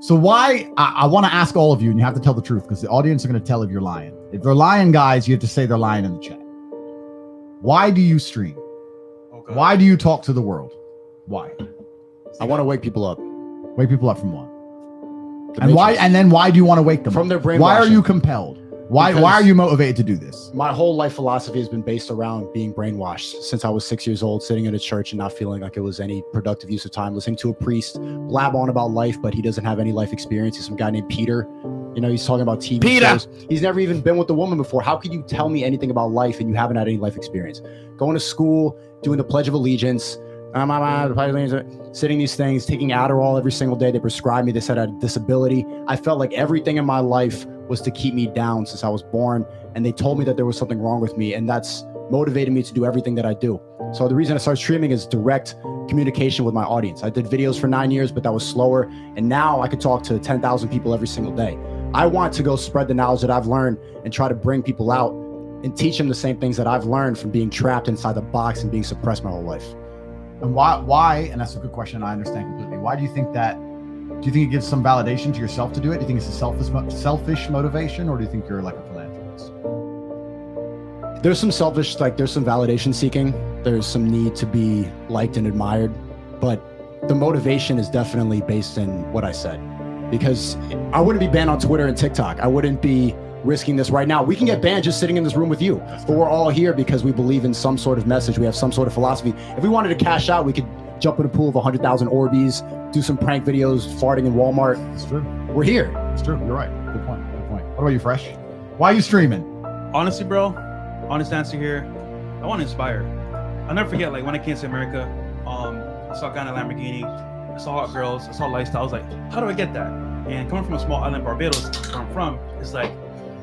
So why, I want to ask all of you, and you have to tell the truth because the audience are going to tell if you're lying. If they're lying, guys, you have to say they're lying in the chat. Why do you stream? Okay. Why do you talk to the world? Why? I want to wake people up. Wake people up from what? And why? And then why do you want to wake them from up? Their brainwashing? Why are you compelled? Why are you motivated to do this? My whole life philosophy has been based around being brainwashed since I was 6 years old, sitting in a church and not feeling like it was any productive use of time, listening to a priest blab on about life, but he doesn't have any life experience. He's some guy named Peter. You know, he's talking about TV shows. He's never even been with a woman before. How could you tell me anything about life and you haven't had any life experience? Going to school, doing the Pledge of Allegiance, sitting these things, taking Adderall every single day. They prescribed me. They said I had a disability. I felt like everything in my life was to keep me down since I was born. And they told me that there was something wrong with me. And that's motivated me to do everything that I do. So the reason I started streaming is direct communication with my audience. I did videos for 9 years, but that was slower. And now I could talk to 10,000 people every single day. I want to go spread the knowledge that I've learned and try to bring people out and teach them the same things that I've learned from being trapped inside the box and being suppressed my whole life. And why, and that's a good question, I understand completely. Why do you think that, do you think it gives some validation to yourself to do it? Do you think it's a selfish motivation, or do you think you're like a philanthropist? There's some selfish, like there's some validation seeking. There's some need to be liked and admired, but the motivation is definitely based in what I said. Because I wouldn't be banned on Twitter and TikTok. I wouldn't be risking this right now. We can get banned just sitting in this room with you, but we're all here because we believe in some sort of message. We have some sort of philosophy. If we wanted to cash out, we could jump in a pool of 100,000 Orbeez, do some prank videos, farting in Walmart. It's true. We're here. It's true. You're right. Good point. Good point. What about you, Fresh? Why are you streaming? Honestly, bro, honest answer here. I want to inspire. I'll never forget, like when I came to America, I saw a guy in a Lamborghini. I saw hot girls. I saw lifestyle. I was like, how do I get that? And coming from a small island, Barbados, where I'm from, it's like,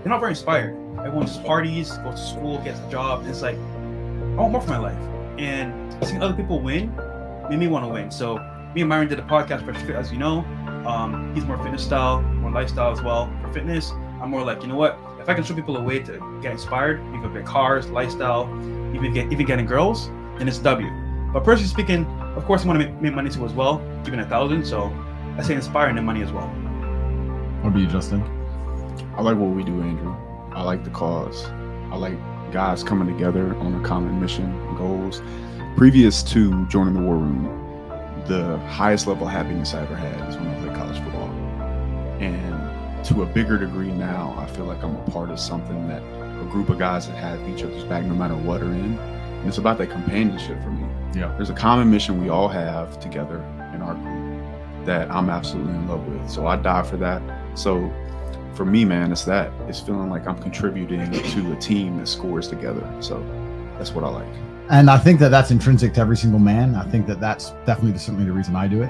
they're not very inspired. Everyone just parties, goes to school, gets a job. It's like, I want more for my life. And seeing other people win made me want to win. So me and Myron did a podcast for Fit, as you know. He's more fitness style, more lifestyle as well. For fitness, I'm more like, you know what? If I can show people a way to get inspired, even get cars, lifestyle, even getting girls, then it's W. But personally speaking, of course, I want to make money too as well, even 1,000. So I say inspiring and money as well. What about you, Justin? I like what we do, Andrew. I like the cause. I like guys coming together on a common mission and goals. Previous to joining the War Room, the highest level of happiness I ever had is when I played college football. And to a bigger degree now, I feel like I'm a part of something that a group of guys that have each other's back no matter what are in. And it's about that companionship for me. Yeah. There's a common mission we all have together in our group that I'm absolutely in love with. So I die for that. So for me, man, it's that. It's feeling like I'm contributing to a team that scores together. So that's what I like. And I think that that's intrinsic to every single man. I think that that's definitely certainly the reason I do it.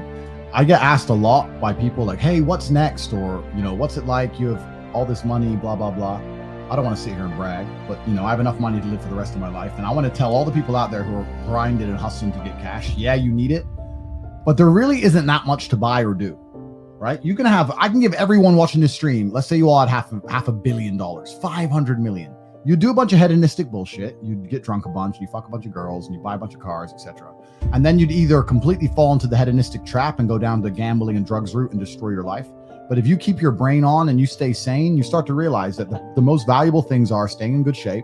I get asked a lot by people like, hey, what's next? Or, you know, what's it like? You have all this money, blah, blah, blah. I don't want to sit here and brag, but, you know, I have enough money to live for the rest of my life. And I want to tell all the people out there who are grinding and hustling to get cash, yeah, you need it, but there really isn't that much to buy or do. Right? You can have, I can give everyone watching this stream, let's say you all had half $1 billion, 500 million. You do a bunch of hedonistic bullshit. You get drunk a bunch, you fuck a bunch of girls, and you buy a bunch of cars, etc. And then you'd either completely fall into the hedonistic trap and go down the gambling and drugs route and destroy your life. But if you keep your brain on and you stay sane, you start to realize that the most valuable things are staying in good shape,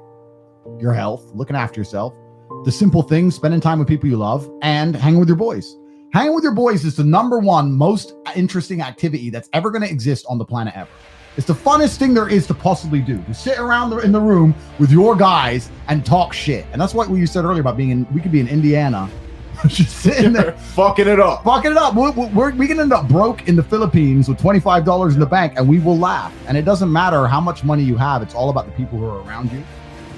your health, looking after yourself, the simple things, spending time with people you love, and hanging with your boys. Hanging with your boys is the #1 most interesting activity that's ever going to exist on the planet ever. It's the funnest thing there is to possibly do, to sit around in the room with your guys and talk shit. And that's what you said earlier about being in, we could be in Indiana, just sitting there. Fucking it up. Fucking it up. We can end up broke in the Philippines with $25 in the bank and we will laugh. And it doesn't matter how much money you have. It's all about the people who are around you.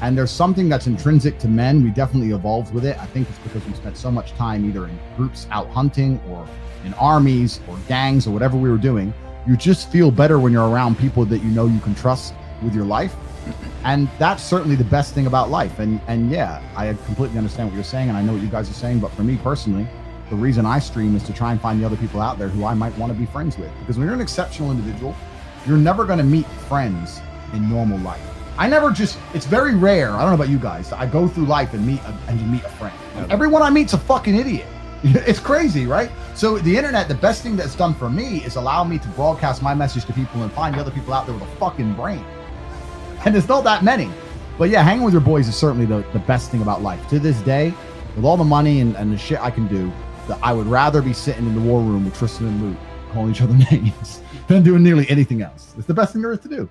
And there's something that's intrinsic to men. We definitely evolved with it. I think it's because we spent so much time either in groups out hunting or in armies or gangs or whatever we were doing. You just feel better when you're around people that you know you can trust with your life. And that's certainly the best thing about life. And yeah, I completely understand what you're saying. And I know what you guys are saying. But for me personally, the reason I stream is to try and find the other people out there who I might want to be friends with. Because when you're an exceptional individual, you're never going to meet friends in normal life. It's very rare. I don't know about you guys. I go through life and meet a friend. Everyone I meet's a fucking idiot. It's crazy, right? So the internet, the best thing that's done for me is allow me to broadcast my message to people and find the other people out there with a fucking brain. And there's not that many. But yeah, hanging with your boys is certainly the best thing about life. To this day, with all the money and the shit I can do, that I would rather be sitting in the war room with Tristan and Luke calling each other names than doing nearly anything else. It's the best thing there is to do.